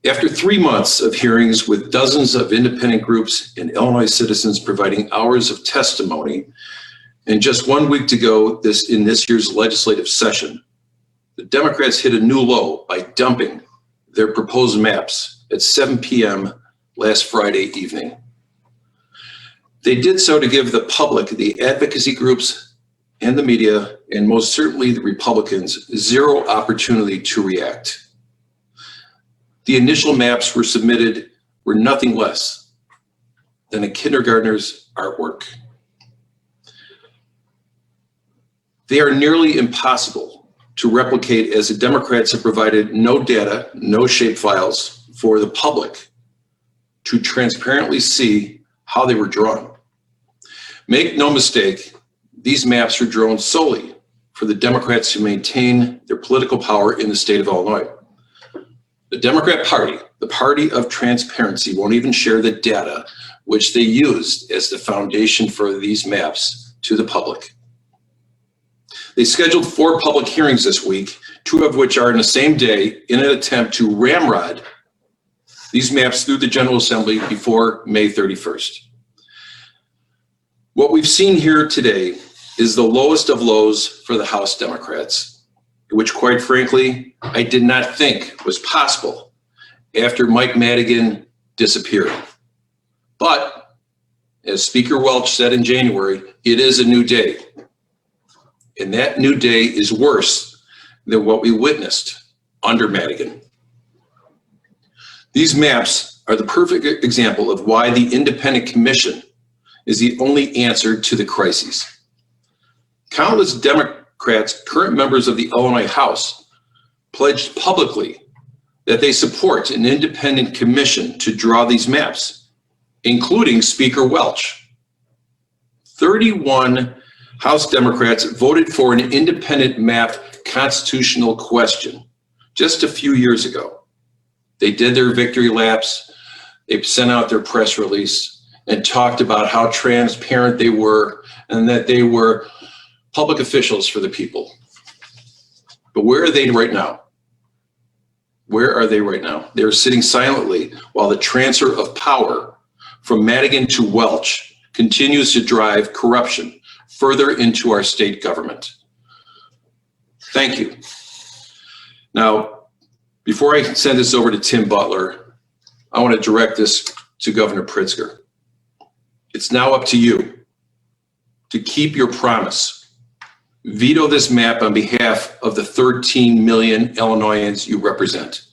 After 3 months of hearings with dozens of independent groups and Illinois citizens providing hours of testimony, and just 1 week to go in this year's legislative session, the Democrats hit a new low by dumping their proposed maps at 7 p.m. last Friday evening. They did so to give the public, the advocacy groups, and the media, and most certainly the Republicans, zero opportunity to react. The initial maps were submitted were nothing less than a kindergartner's artwork. They are nearly impossible to replicate, as the Democrats have provided no data, no shapefiles for the public to transparently see how they were drawn. Make no mistake, these maps are drawn solely for the Democrats to maintain their political power in the state of Illinois. The Democrat Party, the party of transparency, won't even share the data which they used as the foundation for these maps to the public. They scheduled 4 public hearings this week, 2 of which are in the same day, in an attempt to ramrod these maps through the General Assembly before May 31st. What we've seen here today is the lowest of lows for the House Democrats, which quite frankly, I did not think was possible after Mike Madigan disappeared. But as Speaker Welch said in January, it is a new day. And that new day is worse than what we witnessed under Madigan. These maps are the perfect example of why the Independent Commission is the only answer to the crises. Countless Democrats, current members of the Illinois House, pledged publicly that they support an independent commission to draw these maps, including Speaker Welch. 31 House Democrats voted for an independent map constitutional question just a few years ago. They did their victory laps, they sent out their press release and talked about how transparent they were and that they were public officials for the people. But where are they right now? Where are they right now? They're sitting silently while the transfer of power from Madigan to Welch continues to drive corruption further into our state government. Thank you. Now, before I send this over to Tim Butler, I want to direct this to Governor Pritzker. It's now up to you to keep your promise. Veto this map on behalf of the 13 million Illinoisans you represent.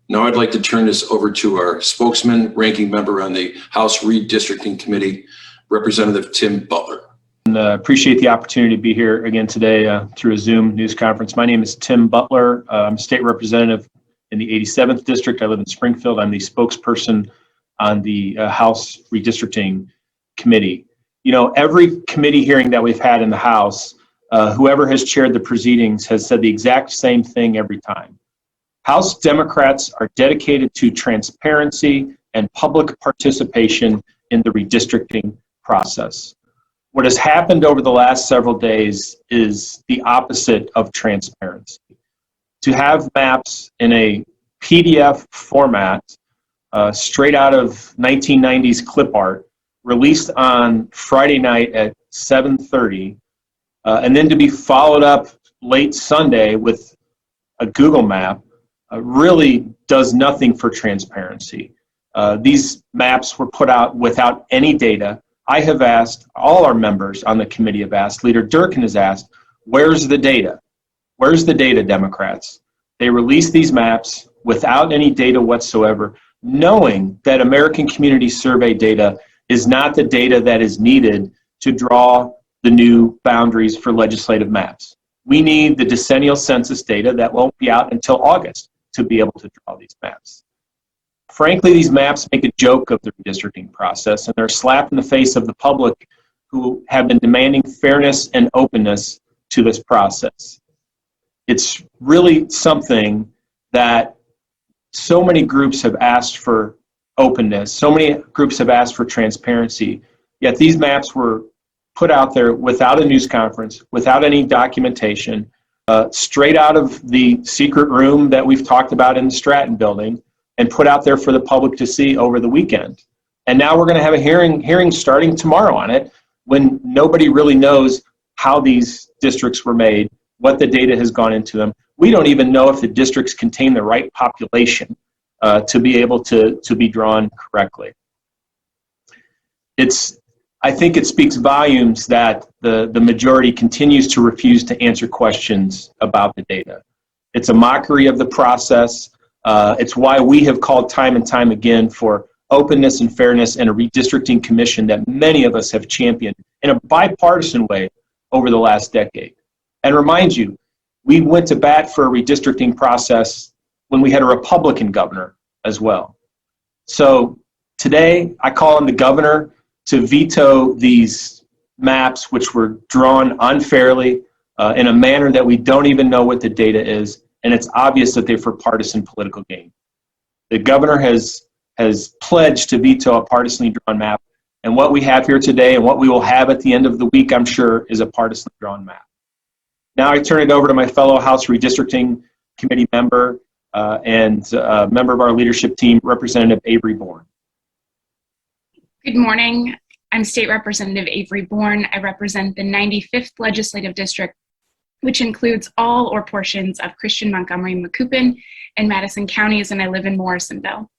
Now I'd like to turn this over to our spokesman, ranking member on the House Redistricting Committee, Representative Tim Butler. And appreciate the opportunity to be here again today through a Zoom news conference. My name is Tim Butler. I'm a state representative in the 87th District. I live in Springfield. I'm the spokesperson on the House Redistricting Committee. You know, every committee hearing that we've had in the House, whoever has chaired the proceedings has said the exact same thing every time. House Democrats are dedicated to transparency and public participation in the redistricting process. What has happened over the last several days is the opposite of transparency. To have maps in a PDF format, straight out of 1990s clip art, released on Friday night at 7:30, and then to be followed up late Sunday with a Google map, really does nothing for transparency. These maps were put out without any data. I have asked, all our members on the committee have asked, Leader Durkin has asked, where's the data? Where's the data, Democrats? They released these maps without any data whatsoever, knowing that American Community Survey data is not the data that is needed to draw the new boundaries for legislative maps. We need the decennial census data that won't be out until August to be able to draw these maps. Frankly, these maps make a joke of the redistricting process, and they're a slap in the face of the public who have been demanding fairness and openness to this process. It's really something that so many groups have asked for openness, so many groups have asked for transparency, yet these maps were put out there without a news conference, without any documentation, straight out of the secret room that we've talked about in the Stratton building, and put out there for the public to see over the weekend. And now we're going to have a hearing starting tomorrow on it, when nobody really knows how these districts were made, what the data has gone into them. We don't even know if the districts contain the right population to be able to be drawn correctly. I think it speaks volumes that the majority continues to refuse to answer questions about the data. It's a mockery of the process. It's why we have called time and time again for openness and fairness and a redistricting commission that many of us have championed in a bipartisan way over the last decade. And remind you, we went to bat for a redistricting process when we had a Republican governor as well. So today, I call on the governor to veto these maps, which were drawn unfairly in a manner that we don't even know what the data is, and it's obvious that they're for partisan political gain. The governor has pledged to veto a partisanly drawn map, and what we have here today and what we will have at the end of the week, I'm sure, is a partisanly drawn map. Now I turn it over to my fellow House Redistricting Committee member and member of our leadership team, Representative Avery Bourne. Good morning. I'm State Representative Avery Bourne. I represent the 95th Legislative District, which includes all or portions of Christian, Montgomery, Macoupin, and Madison counties, and I live in Morrisonville.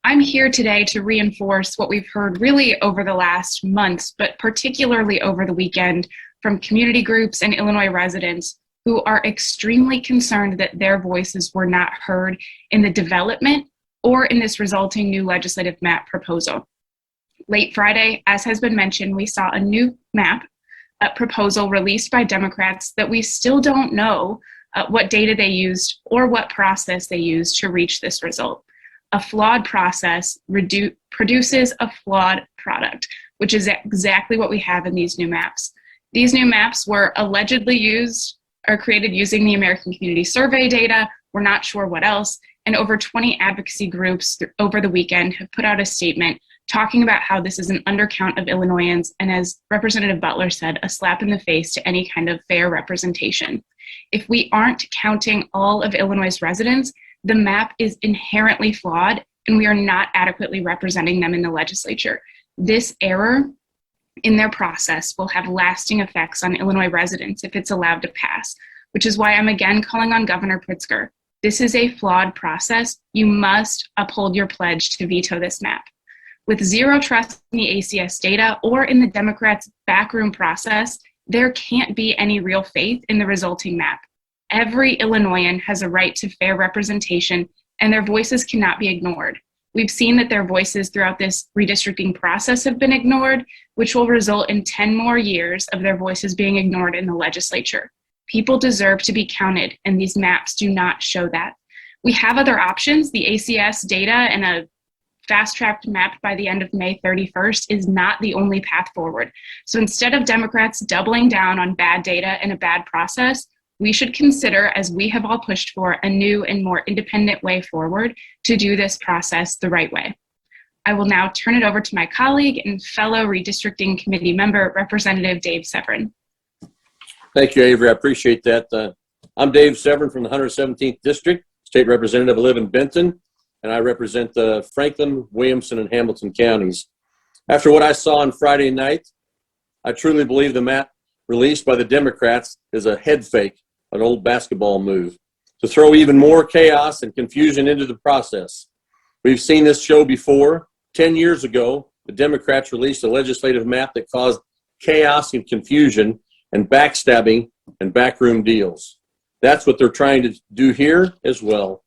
I'm here today to reinforce what we've heard really over the last months, but particularly over the weekend from community groups and Illinois residents who are extremely concerned that their voices were not heard in the development or in this resulting new legislative map proposal. Late Friday, as has been mentioned, we saw a new map proposal released by Democrats that we still don't know what data they used or what process they used to reach this result. A flawed process produces a flawed product, which is exactly what we have in these new maps. These new maps were allegedly used or created using the American Community Survey data. We're not sure what else. And over 20 advocacy groups over the weekend have put out a statement talking about how this is an undercount of Illinoisans, and as Representative Butler said, a slap in the face to any kind of fair representation. If we aren't counting all of Illinois' residents, the map is inherently flawed, and we are not adequately representing them in the legislature. This error in their process will have lasting effects on Illinois residents if it's allowed to pass, which is why I'm again calling on Governor Pritzker. This is a flawed process. You must uphold your pledge to veto this map. With zero trust in the ACS data or in the Democrats' backroom process, there can't be any real faith in the resulting map. Every Illinoisan has a right to fair representation, and their voices cannot be ignored. We've seen that their voices throughout this redistricting process have been ignored, which will result in 10 more years of their voices being ignored in the legislature. People deserve to be counted, and these maps do not show that. We have other options. The ACS data and a fast-tracked map by the end of May 31st is not the only path forward. So instead of Democrats doubling down on bad data and a bad process, we should consider, as we have all pushed for, a new and more independent way forward to do this process the right way. I will now turn it over to my colleague and fellow redistricting committee member, Representative Dave Severn. Thank you, Avery. I appreciate that. I'm Dave Severn from the 117th District, State Representative. I live in Benton, and I represent the Franklin, Williamson, and Hamilton counties. After what I saw on Friday night, I truly believe the map released by the Democrats is a head fake, an old basketball move, to throw even more chaos and confusion into the process. We've seen this show before. 10 years ago, the Democrats released a legislative map that caused chaos and confusion and backstabbing and backroom deals. That's what they're trying to do here as well.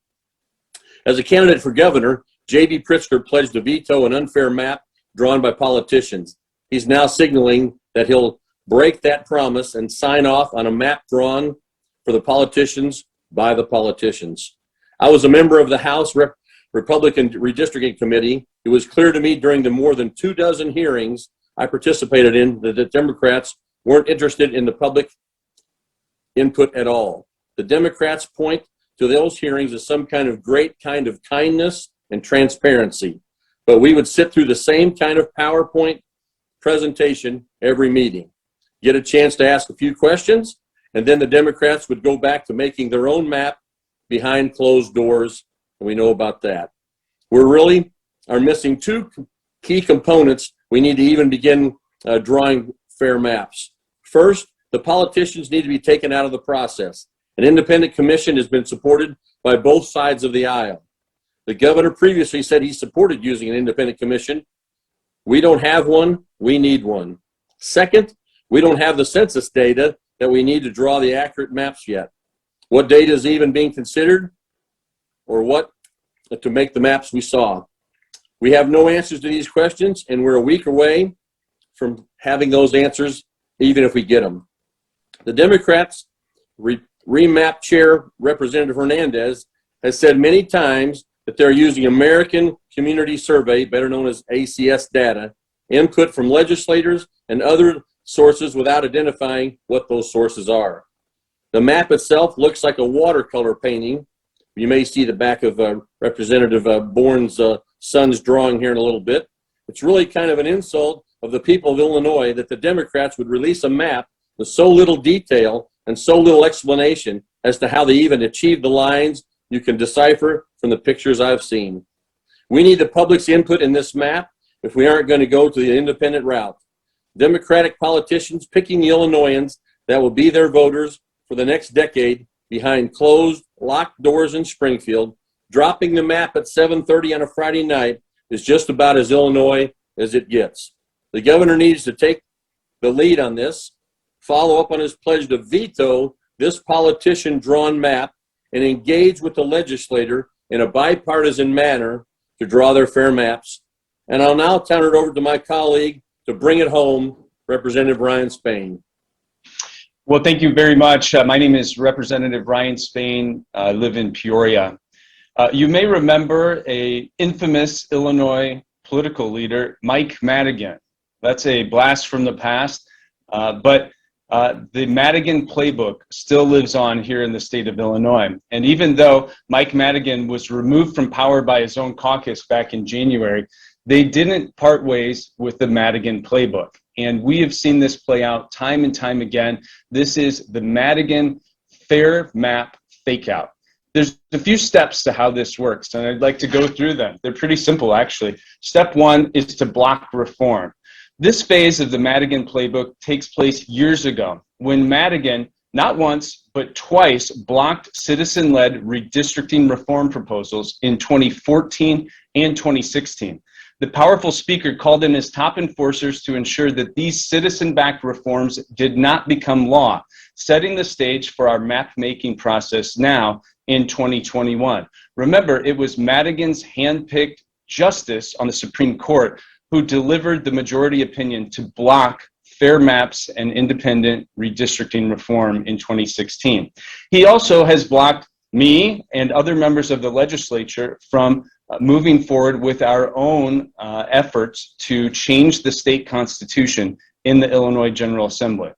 As a candidate for governor, J.B. Pritzker pledged to veto an unfair map drawn by politicians. He's now signaling that he'll break that promise and sign off on a map drawn for the politicians by the politicians. I was a member of the House Republican Redistricting Committee. It was clear to me during the more than 24 hearings I participated in that the Democrats weren't interested in the public input at all. The Democrats point to those hearings as some kind of great kind of kindness and transparency, but we would sit through the same kind of PowerPoint presentation every meeting, get a chance to ask a few questions, and then the Democrats would go back to making their own map behind closed doors, and we know about that. We really are missing two key components we need to even begin drawing fair maps. First, the politicians need to be taken out of the process. An independent commission has been supported by both sides of the aisle. The governor previously said he supported using an independent commission. We don't have one, we need one. Second, we don't have the census data that we need to draw the accurate maps yet. What data is even being considered, or what to make the maps we saw? We have no answers to these questions, and we're a week away from having those answers, even if we get them. The Democrats' remap chair, Representative Hernandez, has said many times that they're using American Community Survey, better known as ACS data, input from legislators and other sources without identifying what those sources are. The map itself looks like a watercolor painting. You may see the back of Representative Bourne's son's drawing here in a little bit. It's really kind of an insult of the people of Illinois that the Democrats would release a map with so little detail and so little explanation as to how they even achieved the lines you can decipher from the pictures I've seen. We need the public's input in this map if we aren't going to go to the independent route. Democratic politicians picking the Illinoisans that will be their voters for the next decade behind closed, locked doors in Springfield, dropping the map at 7:30 on a Friday night is just about as Illinois as it gets. The governor needs to take the lead on this, follow up on his pledge to veto this politician-drawn map, and engage with the legislator in a bipartisan manner to draw their fair maps. And I'll now turn it over to my colleague to bring it home, Representative Ryan Spain. Well, thank you very much. My name is Representative Ryan Spain. I live in Peoria. You may remember an infamous Illinois political leader, Mike Madigan. That's a blast from the past, but the Madigan playbook still lives on here in the state of Illinois. And even though Mike Madigan was removed from power by his own caucus back in January, they didn't part ways with the Madigan playbook. And we have seen this play out time and time again. This is the Madigan fair map fake out. There's a few steps to how this works, and I'd like to go through them. They're pretty simple, actually. Step one is to block reform. This phase of the Madigan playbook takes place years ago when Madigan, not once, but twice, blocked citizen-led redistricting reform proposals in 2014 and 2016. The powerful speaker called in his top enforcers to ensure that these citizen-backed reforms did not become law, setting the stage for our map-making process now in 2021. Remember, it was Madigan's hand-picked justice on the Supreme Court who delivered the majority opinion to block fair maps and independent redistricting reform in 2016. He also has blocked me and other members of the legislature from moving forward with our own efforts to change the state constitution in the Illinois General Assembly.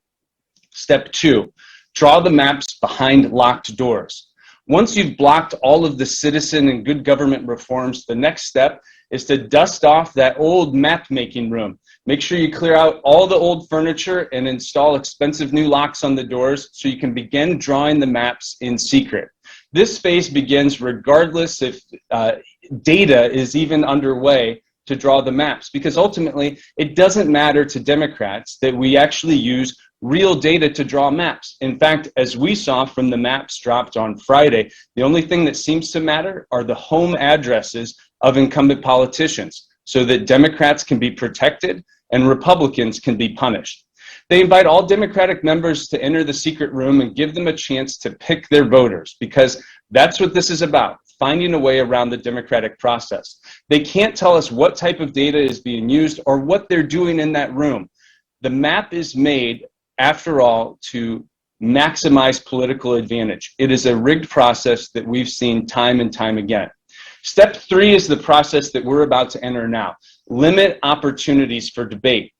Step two, draw the maps behind locked doors. Once you've blocked all of the citizen and good government reforms, the next step is to dust off that old map-making room. Make sure you clear out all the old furniture and install expensive new locks on the doors so you can begin drawing the maps in secret. This phase begins regardless if data is even underway to draw the maps, because ultimately it doesn't matter to Democrats that we actually use real data to draw maps. In fact, as we saw from the maps dropped on Friday, the only thing that seems to matter are the home addresses of incumbent politicians so that Democrats can be protected and Republicans can be punished. They invite all Democratic members to enter the secret room and give them a chance to pick their voters, because that's what this is about, finding a way around the democratic process. They can't tell us what type of data is being used or what they're doing in that room. The map is made, after all, to maximize political advantage. It is a rigged process that we've seen time and time again. Step three is the process that we're about to enter now. Limit opportunities for debate.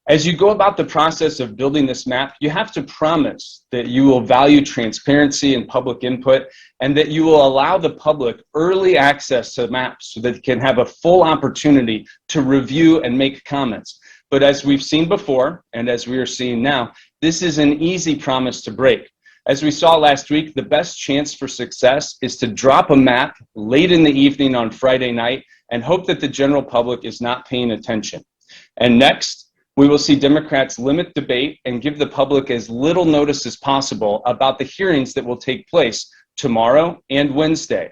As you go about the process of building this map, you have to promise that you will value transparency and public input, and that you will allow the public early access to maps so that they can have a full opportunity to review and make comments. But as we've seen before, and as we are seeing now, this is an easy promise to break. As we saw last week, the best chance for success is to drop a map late in the evening on Friday night and hope that the general public is not paying attention. And next, we will see Democrats limit debate and give the public as little notice as possible about the hearings that will take place tomorrow and Wednesday.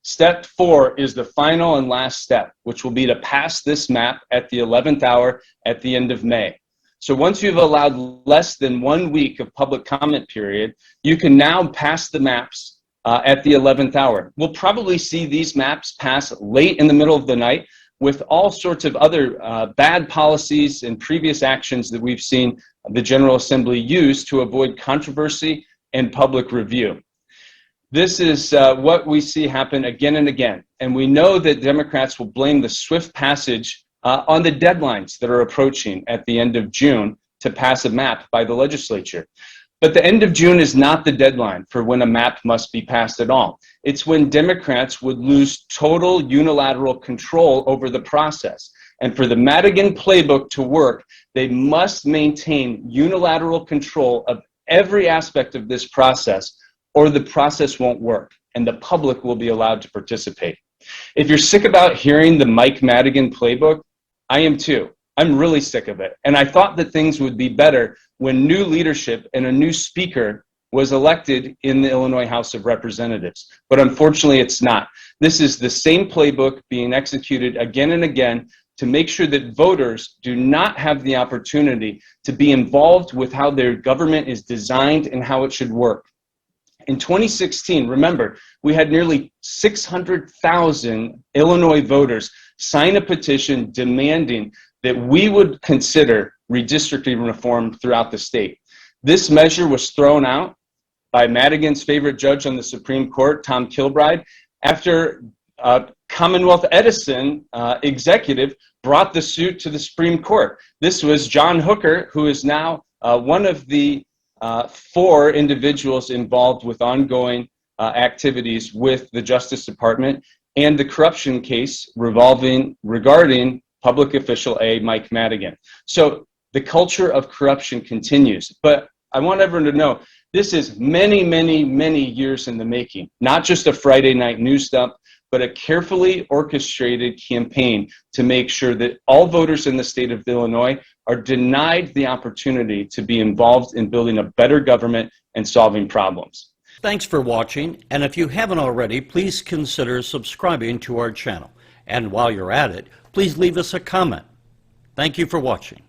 Step 4 is the final and last step, which will be to pass this map at the 11th hour at the end of May. So once you've allowed less than 1 week of public comment period, you can now pass the maps at the 11th hour. We'll probably see these maps pass late in the middle of the night with all sorts of other bad policies and previous actions that we've seen the General Assembly use to avoid controversy and public review. This is what we see happen again and again. And we know that Democrats will blame the swift passage on the deadlines that are approaching at the end of June to pass a map by the legislature. But the end of June is not the deadline for when a map must be passed at all. It's when Democrats would lose total unilateral control over the process. And for the Madigan playbook to work, they must maintain unilateral control of every aspect of this process, or the process won't work and the public will be allowed to participate. If you're sick about hearing the Mike Madigan playbook, I am too. I'm really sick of it. And I thought that things would be better when new leadership and a new speaker was elected in the Illinois House of Representatives. But unfortunately, it's not. This is the same playbook being executed again and again to make sure that voters do not have the opportunity to be involved with how their government is designed and how it should work. In 2016, remember, we had nearly 600,000 Illinois voters sign a petition demanding that we would consider redistricting reform throughout the state. This measure was thrown out by Madigan's favorite judge on the Supreme Court, Tom Kilbride, after Commonwealth Edison executive brought the suit to the Supreme Court. This was John Hooker, who is now one of the 4 individuals involved with ongoing activities with the Justice Department and the corruption case regarding public official A, Mike Madigan. So the culture of corruption continues. But I want everyone to know this is many, many, many years in the making, not just a Friday night news dump, but a carefully orchestrated campaign to make sure that all voters in the state of Illinois are denied the opportunity to be involved in building a better government and solving problems. Thanks for watching, and if you haven't already, please consider subscribing to our channel. And while you're at it, please leave us a comment. Thank you for watching.